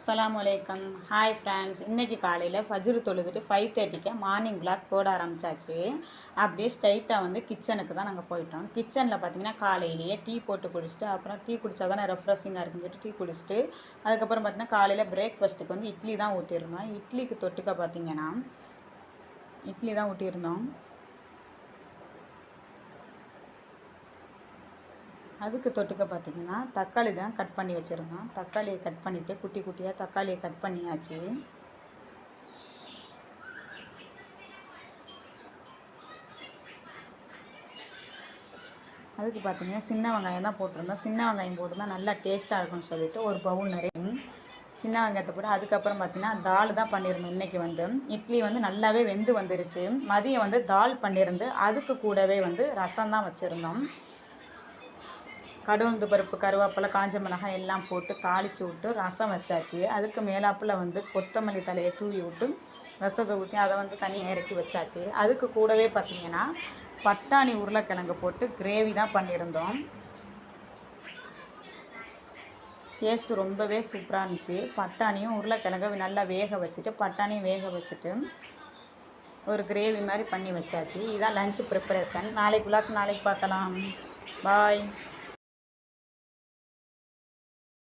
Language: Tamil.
அஸ்ஸலாமு அலைக்கம். ஹாய் ஃப்ரெண்ட்ஸ், இன்றைக்கி காலையில் ஃபஜ்ர் தொழுதுட்டு 5:30க்கு மார்னிங் விளாக் போட ஆரம்பித்தாச்சு. அப்படியே ஸ்ட்ரைட்டாக வந்து கிச்சனுக்கு தான் நாங்கள் போயிட்டோம். கிச்சனில் பார்த்தீங்கன்னா காலையிலேயே டீ போட்டு குடிச்சிட்டு, அப்புறம் டீ குடித்தா தானே ரெஃப்ரெஷிங்காக இருக்குன்னு சொல்லிட்டு டீ குடிச்சிட்டு, அதுக்கப்புறம் பார்த்தீங்கன்னா காலையில் பிரேக்ஃபாஸ்ட்டுக்கு வந்து இட்லி தான் ஊற்றிருந்தோம். இட்லிக்கு தொட்டுக்க பார்த்தீங்கன்னா இட்லி தான் ஊட்டியிருந்தோம். அதுக்கு தொட்டுக்க பார்த்திங்கன்னா தக்காளி தான் கட் பண்ணி வச்சுருந்தோம். தக்காளியை கட் பண்ணிவிட்டு குட்டி குட்டியாக தக்காளியை கட் பண்ணியாச்சு. அதுக்கு பார்த்திங்கன்னா சின்ன வெங்காயம் தான் போட்டிருந்தோம். சின்ன வெங்காயம் போட்டுருந்தா நல்லா டேஸ்ட்டாக இருக்கும்னு சொல்லிட்டு ஒரு பவுல் நிறைய சின்ன வெங்காயத்தை போட்டு அதுக்கப்புறம் பார்த்திங்கன்னா தால் தான் பண்ணியிருந்தோம். இன்றைக்கி வந்து இட்லி வந்து நல்லாவே வெந்து வந்துருச்சு. மதியம் வந்து தால் பண்ணியிருந்து அதுக்கு கூடவே வந்து ரசம் தான் வச்சுருந்தோம். கடுகு பருப்பு, கருவேப்பிலை, காஞ்ச மிளகாய் எல்லாம் போட்டு தாளித்து விட்டு ரசம் வச்சாச்சு. அதுக்கு மேலாப்பில் வந்து கொத்தமல்லி தலையை தூவி விட்டு ரசத்தை ஊற்றி அதை வந்து தனியாக இறக்கி வச்சாச்சு. அதுக்கு கூடவே பார்த்திங்கன்னா பட்டாணி உருளைக்கிழங்கு போட்டு கிரேவி தான் பண்ணியிருந்தோம். டேஸ்ட்டு ரொம்பவே சூப்பராக இருந்துச்சு. பட்டாணியும் உருளைக்கிழங்கு நல்லா வேக வச்சுட்டு பட்டாணியும் வேக வச்சுட்டு ஒரு கிரேவி மாதிரி பண்ணி வச்சாச்சு. இதான் லஞ்ச் ப்ரிப்பரேஷன். நாளைக்கு பார்க்கலாம். பாய்.